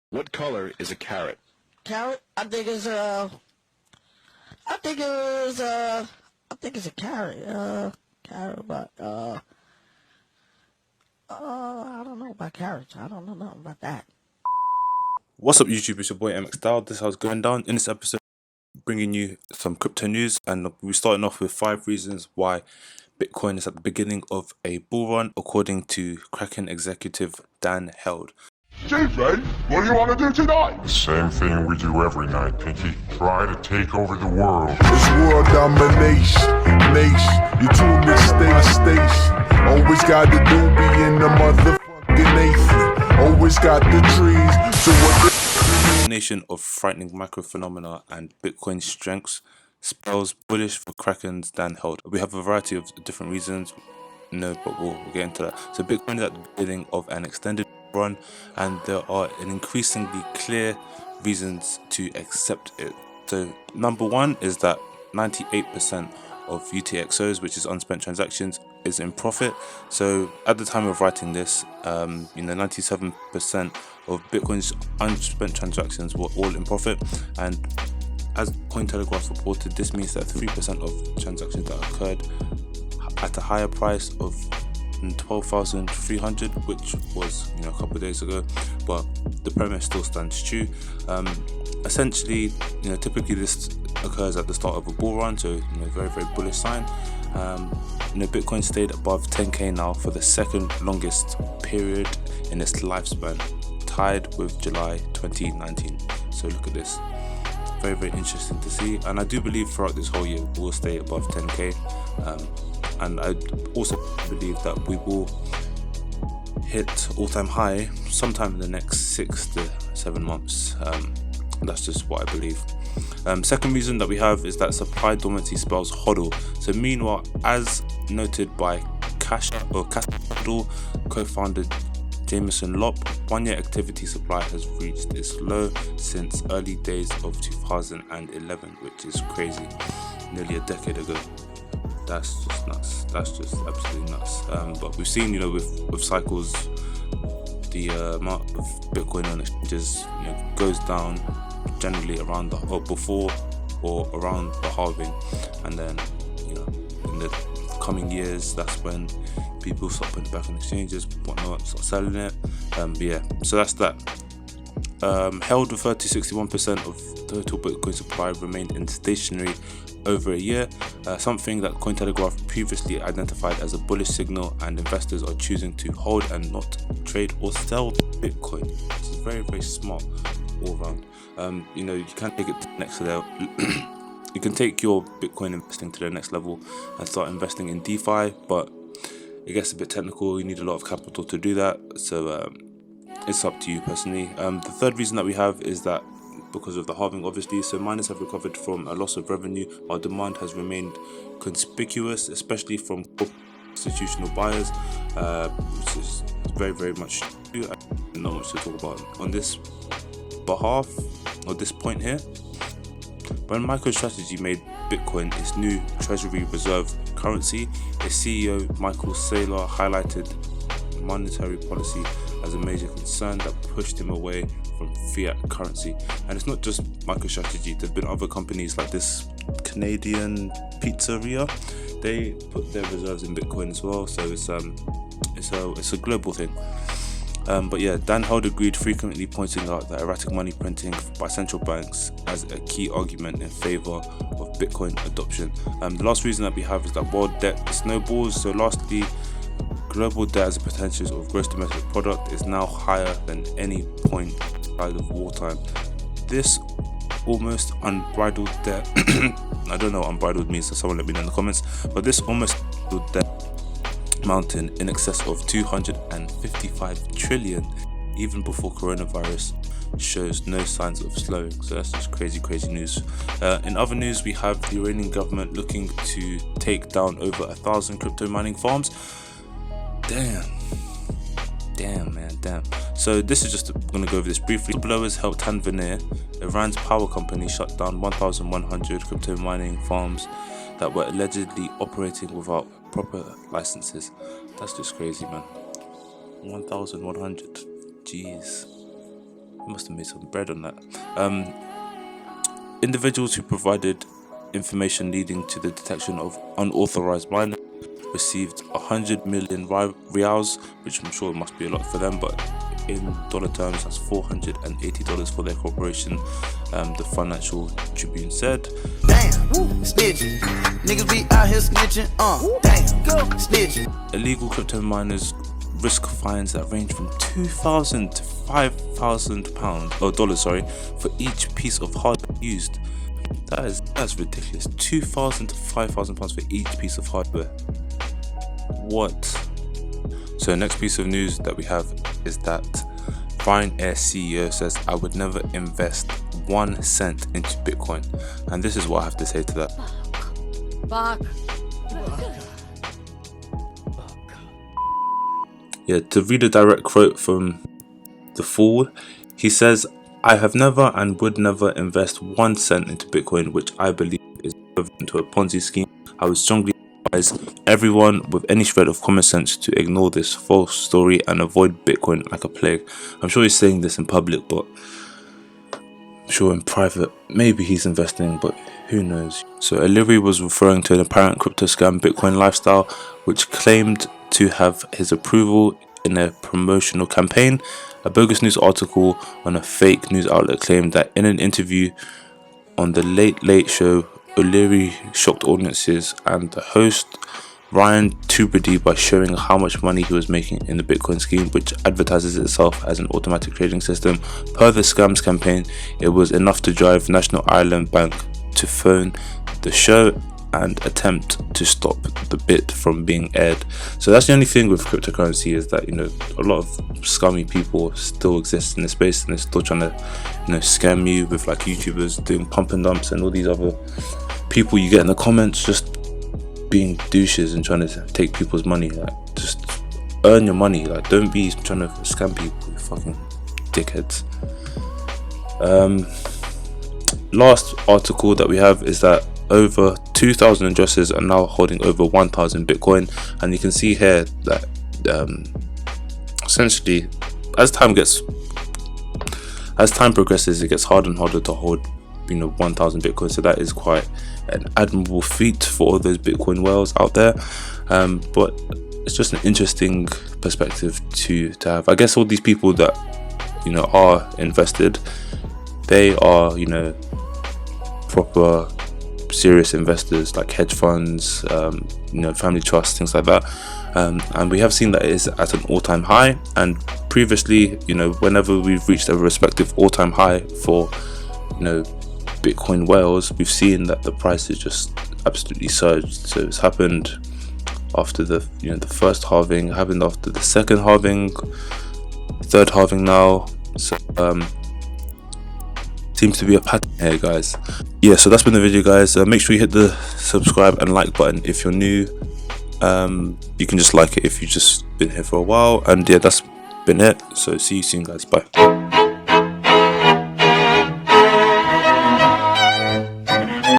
What color is a carrot? Carrot? I think it's a carrot. Carrot, but I don't know about carrots. I don't know nothing about that. What's up, YouTube? It's your boy MX Style. This is how it's going down. In this episode, bringing you some crypto news, and we're starting off with 5 reasons why Bitcoin is at the beginning of a bull run, according to Kraken executive Dan Held. J-Ray, what do you want to do tonight? The same thing we do every night, Pinky. Try to take over the world. It's world domination, nation. You too mixed station. Always got the doobie in the motherfucking nation. Always got the trees. So what the Combination of frightening macro phenomena and Bitcoin's strengths spells bullish for Kraken's Dan Held. We have a variety of different reasons, but we'll get into that. So Bitcoin is at the beginning of an extended run, and there are an increasingly clear reasons to accept it. So number one is that 98% of UTXOs, which is unspent transactions, is in profit. So at the time of writing this, 97% of Bitcoin's unspent transactions were all in profit, and as Cointelegraph reported, this means that 3% of transactions that occurred at a higher price of 12,300, which was a couple of days ago, but the premise still stands true. Essentially, typically this occurs at the start of a bull run, so very, very bullish sign. Bitcoin stayed above 10k now for the second longest period in its lifespan, tied with July 2019. So look at this, very, very interesting to see, and I do believe throughout this whole year we'll stay above 10k. And I also believe that we will hit all-time high sometime in the next 6 to 7 months. That's just what I believe. Second reason that we have is that supply dormancy spells hodl. So meanwhile, as noted by Cash Hodl co-founder Jameson Lopp, 1 year activity supply has reached its low since early days of 2011, which is crazy, nearly a decade ago. That's just nuts. That's just absolutely nuts. But we've seen, with cycles, the amount of Bitcoin on exchanges, goes down generally around before or around the halving, and then, in the coming years, that's when people start putting it back on exchanges, whatnot, start selling it. So that's that. Held referred to 61% of total Bitcoin supply remained in stationary over a year, something that Cointelegraph previously identified as a bullish signal, and investors are choosing to hold and not trade or sell Bitcoin. This is very, very smart all around. You can take it to the next level. You can take your Bitcoin investing to the next level and start investing in DeFi, but it gets a bit technical. You need a lot of capital to do that, so it's up to you personally. The third reason that we have is that because of the halving, obviously, so miners have recovered from a loss of revenue, while demand has remained conspicuous, especially from institutional buyers, which is very, very much true. Not much to talk about on this behalf, or this point here. When MicroStrategy made Bitcoin its new treasury reserve currency, its CEO Michael Saylor highlighted monetary policy as a major concern that pushed him away from fiat currency. And it's not just MicroStrategy, there've been other companies like this Canadian pizzeria, they put their reserves in Bitcoin as well, so it's a global thing. But yeah, Dan Held agreed, frequently pointing out that erratic money printing by central banks as a key argument in favor of Bitcoin adoption. The last reason that we have is that world debt snowballs. So lastly, global debt as a percentage of gross domestic product is now higher than any point outside of wartime. This almost unbridled debt, I don't know what unbridled means, so someone let me know in the comments, but this almost unbridled debt mountain in excess of 255 trillion even before coronavirus shows no signs of slowing. So that's just crazy news. In other news, we have the Iranian government looking to take down over 1,000 crypto mining farms. Damn man. So this is just going to go over this briefly. Whistleblowers helped Tanveer, Iran's power company, shut down 1,100 crypto mining farms that were allegedly operating without proper licenses. That's just crazy, man. 1,100. Jeez. must have made some bread on that. Individuals who provided information leading to the detection of unauthorized mining received 100 million reals, which I'm sure must be a lot for them, but in dollar terms that's $480 for their corporation, the Financial Tribune said. Damn, snitching. Niggas be out here snitching, damn, go snitching. Illegal crypto miners risk fines that range from $2,000 to £5,000 dollars for each piece of hardware used. That's ridiculous. £2,000 to £5,000 for each piece of hardware. What? So next piece of news that we have is that Ryanair CEO says, I would never invest 1 cent into Bitcoin. And this is what I have to say to that. Fuck. Yeah, to read a direct quote from the fool, he says, I have never and would never invest 1 cent into Bitcoin, which I believe is equivalent to a Ponzi scheme. I would strongly advise everyone with any shred of common sense to ignore this false story and avoid Bitcoin like a plague. I'm sure he's saying this in public, but I'm sure in private, maybe he's investing, but who knows. So O'Leary was referring to an apparent crypto scam Bitcoin lifestyle, which claimed to have his approval in a promotional campaign. A bogus news article on a fake news outlet claimed that in an interview on the Late Late Show, O'Leary shocked audiences and the host Ryan Tubridy by showing how much money he was making in the Bitcoin scheme, which advertises itself as an automatic trading system. Per the scams campaign, it was enough to drive National Ireland Bank to phone the show and attempt to stop the bit from being aired. So that's the only thing with cryptocurrency, is that, you know, a lot of scummy people still exist in the space and they're still trying to, you know, scam you with like YouTubers doing pump and dumps and all these other people you get in the comments just being douches and trying to take people's money. Like, just earn your money. Like, don't be trying to scam people, you fucking dickheads. Last article that we have is that over 2,000 addresses are now holding over 1,000 Bitcoin, and you can see here that essentially as time progresses, it gets harder and harder to hold, you know, 1,000 Bitcoin. So that is quite an admirable feat for all those Bitcoin whales out there. But it's just an interesting perspective to have. I guess all these people that, you know, are invested, they are, you know, proper serious investors like hedge funds, you know, family trusts, things like that. And we have seen that it is at an all-time high, and previously, you know, whenever we've reached a respective all-time high for, you know, Bitcoin whales, we've seen that the price has just absolutely surged. So it's happened after the, you know, the first halving, happened after the second halving, third halving now. So seems to be a pattern here, guys. Yeah, so that's been the video, guys. Make sure you hit the subscribe and like button if you're new. You can just like it if you've just been here for a while, and yeah, that's been it. So see you soon, guys. Bye.